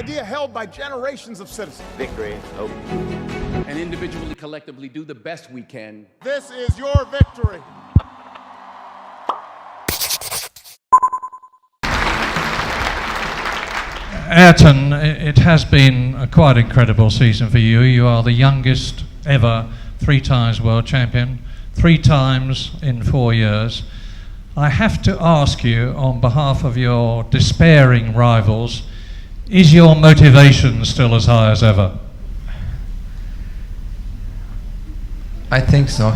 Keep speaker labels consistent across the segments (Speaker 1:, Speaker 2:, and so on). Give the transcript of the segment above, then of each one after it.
Speaker 1: idea held by generations of citizens.
Speaker 2: Victory, hope.
Speaker 3: And individually, collectively, do the best we can.
Speaker 1: This is your victory.
Speaker 4: Ayrton, it has been a quite incredible season for you. You are the youngest ever 3 times world champion, 3 times in 4 years. I have to ask you, on behalf of your despairing rivals, is your motivation still as high as ever?
Speaker 5: I think so.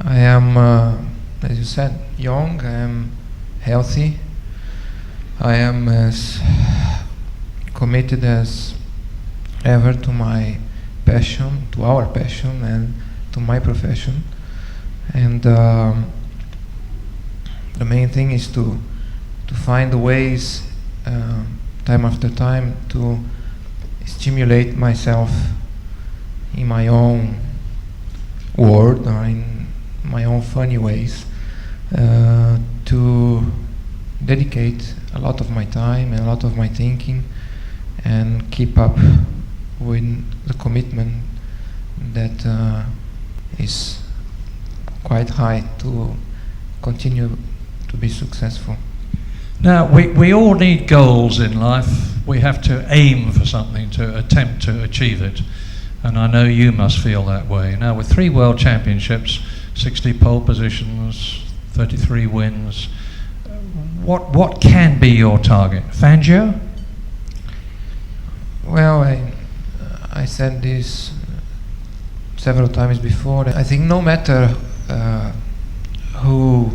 Speaker 5: I am, as you said, young, I am healthy, I am as committed as ever to my passion, to our passion, and to my profession. And the main thing is to find the ways, time after time, to stimulate myself in my own world or in my own funny ways, to dedicate a lot of my time and a lot of my thinking and keep up with the commitment that is quite high to continue to be successful.
Speaker 4: Now, we all need goals in life. We have to aim for something to attempt to achieve it. And I know you must feel that way. Now, with 3 world championships, 60 pole positions, 33 wins, what can be your target? Fangio?
Speaker 5: Well, I said this several times before. I think no matter who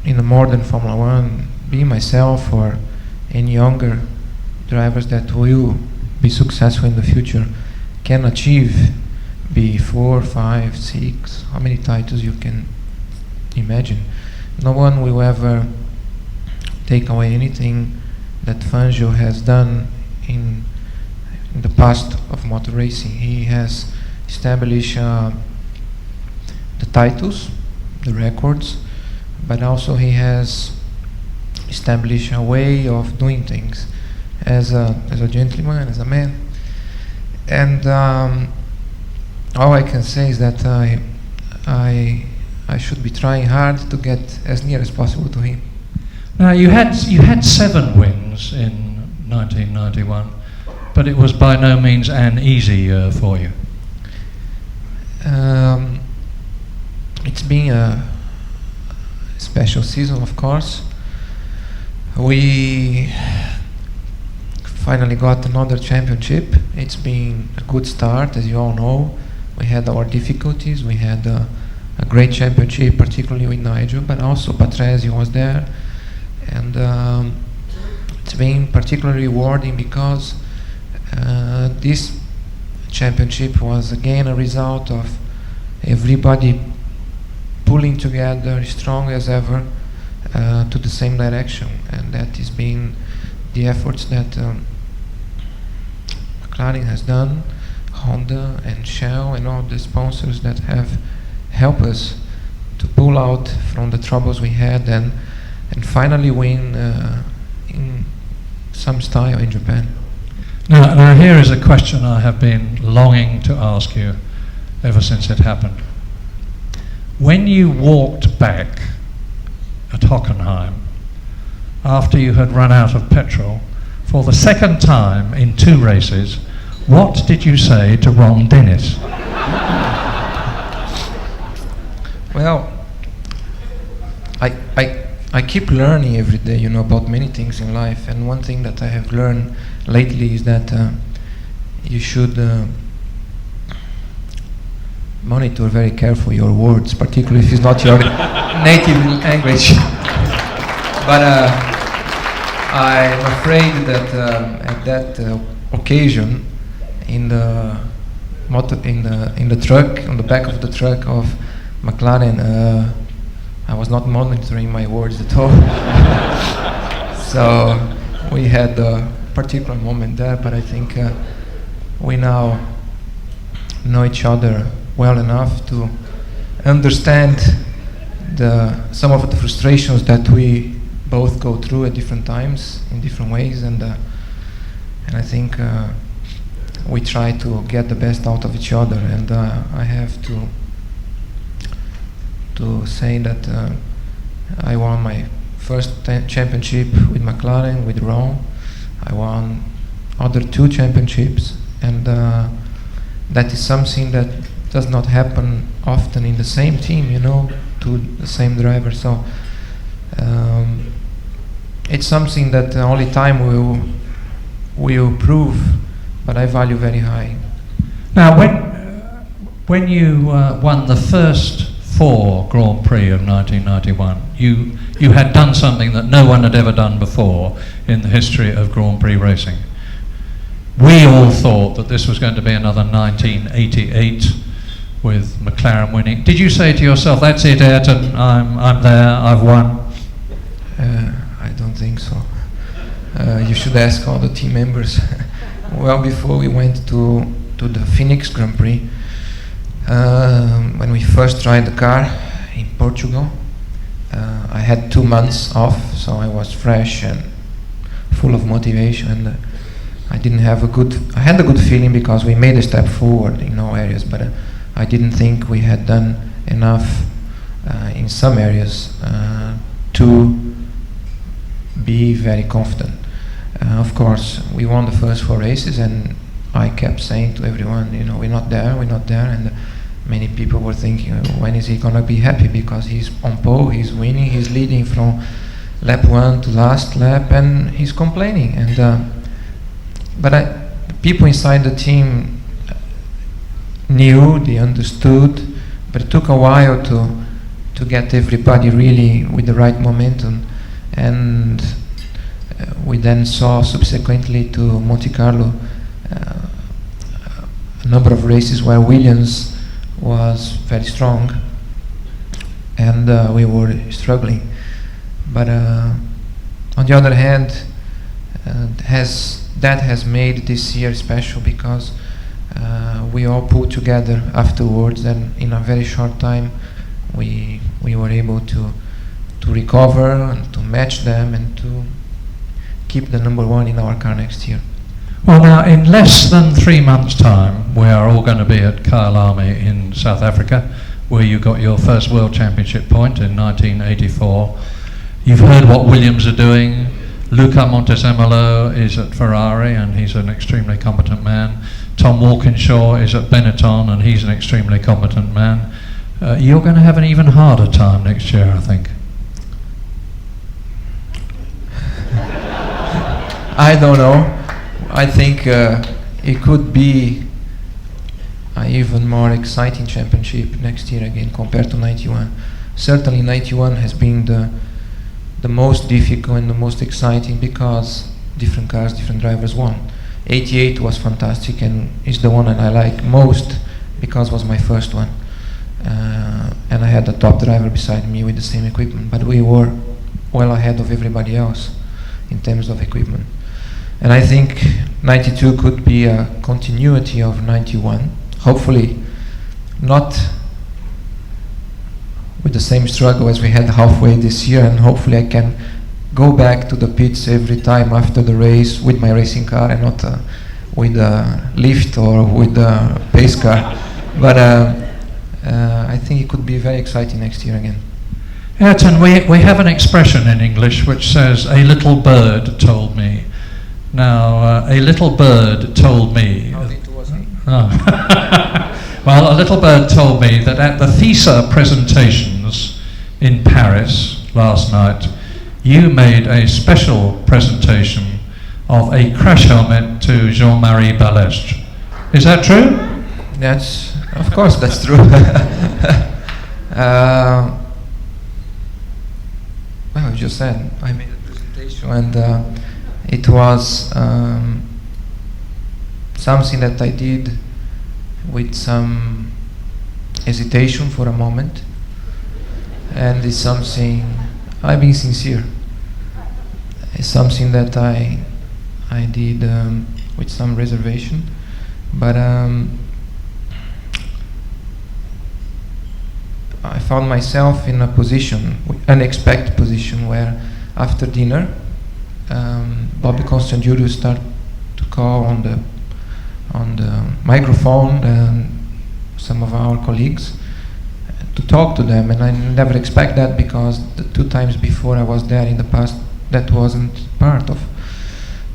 Speaker 5: in the modern Formula One, be myself or any younger drivers that will be successful in the future, can achieve, be 4, 5, 6, how many titles you can imagine. No one will ever take away anything that Fangio has done in the past of motor racing. He has established the titles, the records, but also he has established a way of doing things as a gentleman, as a man. And all I can say is that I should be trying hard to get as near as possible to him.
Speaker 4: Now, you had 7 wins in 1991, but it was by no means an easy year for you.
Speaker 5: It's been a special season, of course. We finally got another championship. It's been a good start, as you all know. We had our difficulties. We had a great championship, particularly with Nigel, but also Patrese was there. And it's been particularly rewarding because this championship was again a result of everybody pulling together strong as ever to the same direction, and that has been the efforts that McLaren has done, Honda and Shell and all the sponsors that have helped us to pull out from the troubles we had and finally win in some style in Japan.
Speaker 4: Now here is a question I have been longing to ask you ever since it happened. When you walked back at Hockenheim after you had run out of petrol for the 2nd time in 2 races, what did you say to Ron Dennis?
Speaker 5: Well, I keep learning every day, you know, about many things in life, and one thing that I have learned lately is that you should monitor very carefully your words, particularly if it's not your native language. But I'm afraid that at that occasion, in the truck, on the back of the truck of McLaren, I was not monitoring my words at all. So we had a particular moment there, but I think we now know each other well enough to understand some of the frustrations that we both go through at different times in different ways, and I think we try to get the best out of each other. And I have to say that I won my first championship with McLaren, with Rome. I won other 2 championships, and that is something that does not happen often in the same team, you know, to the same driver. So it's something that only time will prove, but I value very high.
Speaker 4: Now, when you won the first 4 Grand Prix of 1991, you had done something that no one had ever done before in the history of Grand Prix racing. We all thought that this was going to be another 1988 with McLaren winning. Did you say to yourself, "That's it, Ayrton, I'm there, I've won"?
Speaker 5: I don't think so. You should ask all the team members. Well, before we went to the Phoenix Grand Prix, when we first tried the car in Portugal, I had 2 months off, so I was fresh and full of motivation, and I had a good feeling because we made a step forward in all areas, but I didn't think we had done enough in some areas to be very confident. Of course, we won the first 4 races, and I kept saying to everyone, you know, we're not there, and many people were thinking, when is he gonna be happy, because he's on pole, he's winning, he's leading from lap 1 to last lap, and he's complaining. And but the people inside the team knew, they understood, but it took a while to get everybody really with the right momentum. And we then saw subsequently to Monte Carlo a number of races where Williams was very strong, and we were struggling. But on the other hand, that has made this year special, because we all pulled together afterwards, and in a very short time we were able to recover and to match them and to keep the number 1 in our car next year.
Speaker 4: Well, now, in less than 3 months' time, we are all going to be at Kyalami in South Africa, where you got your first World Championship point in 1984. You've heard what Williams are doing. Luca Montezemolo is at Ferrari, and he's an extremely competent man. Tom Walkinshaw is at Benetton, and he's an extremely competent man. You're going to have an even harder time next year, I think.
Speaker 5: I don't know. I think it could be an even more exciting championship next year again compared to 91. Certainly 91 has been the most difficult and the most exciting, because different cars, different drivers won. 88 was fantastic and is the one that I like most because it was my first one. And I had a top driver beside me with the same equipment, but we were well ahead of everybody else in terms of equipment. And I think 92 could be a continuity of 91, hopefully not with the same struggle as we had halfway this year, and hopefully I can go back to the pits every time after the race with my racing car and not with a lift or with a pace car. But I think it could be very exciting next year again.
Speaker 4: Ayrton, we have an expression in English which says, "A little bird told me." Now, a little bird told me... Oh. Well, a little bird told me that at the FISA presentations in Paris last night, you made a special presentation of a crash helmet to Jean-Marie Balestre. Is that true?
Speaker 5: That's, of course, that's true. Well, you just said I made a presentation, and it was something that I did with some hesitation for a moment, and it's something, I'm being sincere, it's something that I did with some reservation, but I found myself in a position, unexpected position, where after dinner, Bobby Constantinou started to call on the microphone and some of our colleagues to talk to them, and I never expect that, because the 2 times before I was there in the past, that wasn't part of.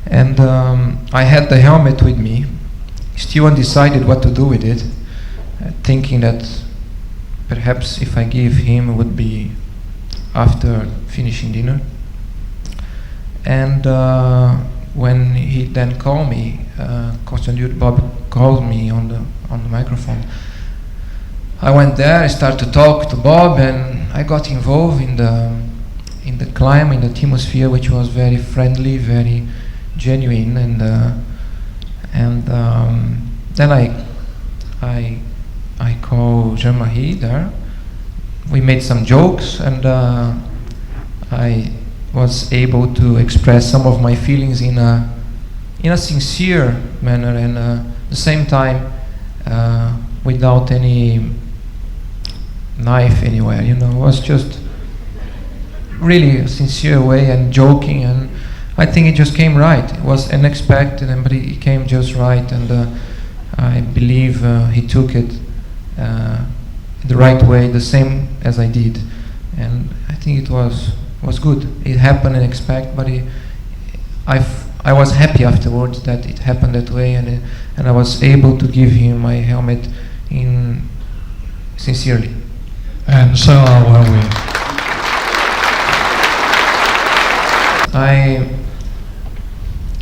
Speaker 5: And I had the helmet with me, still undecided what to do with it, thinking that perhaps if I give him, it would be after finishing dinner. And when he then called me, Bob called me on the microphone. I went there, I started to talk to Bob, and I got involved in the climb, in the atmosphere, which was very friendly, very genuine, and then I called Jean-Marie there. We made some jokes, and I was able to express some of my feelings in a sincere manner, and at the same time without any knife anywhere. You know, it was just really a sincere way and joking, and I think it just came right. It was unexpected, but it came just right, and I believe he took it the right way, the same as I did, and I think it was good. It happened unexpected, but I was happy afterwards that it happened that way, and I was able to give him my helmet sincerely.
Speaker 4: And so are we.
Speaker 5: I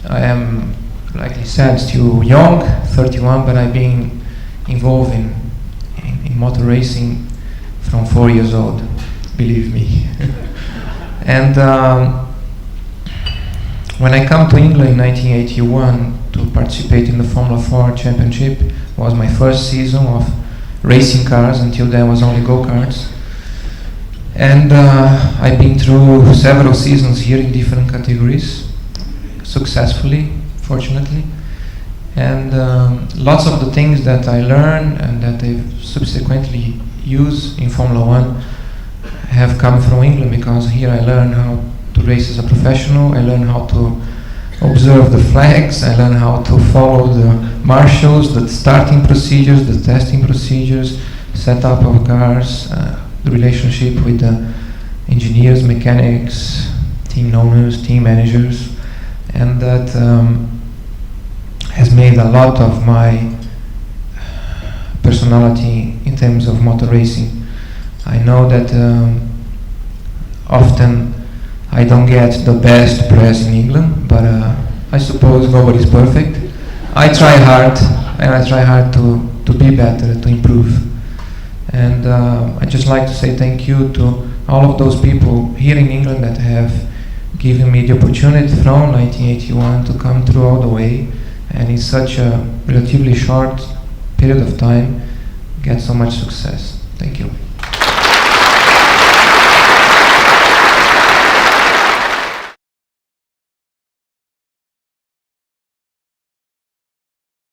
Speaker 5: am, like I said, still young, 31, but I've been involved in motor racing from 4 years old, believe me. And when I come to England in 1981 to participate in the Formula 4 Championship, was my first season of racing cars. Until then was only go-karts. And I've been through several seasons here in different categories, successfully, fortunately. And lots of the things that I learned and that I've subsequently used in Formula 1 have come from England, because here I learned how to race as a professional, I learned how to observe the flags, I learned how to follow the marshals, the starting procedures, the testing procedures, setup of cars, the relationship with the engineers, mechanics, team owners, team managers, and that has made a lot of my personality in terms of motor racing. I know that often I don't get the best press in England, but I suppose nobody's perfect. I try hard, and I try hard to be better, to improve. And I'd just like to say thank you to all of those people here in England that have given me the opportunity from 1981 to come through all the way, and in such a relatively short period of time get so much success. Thank you.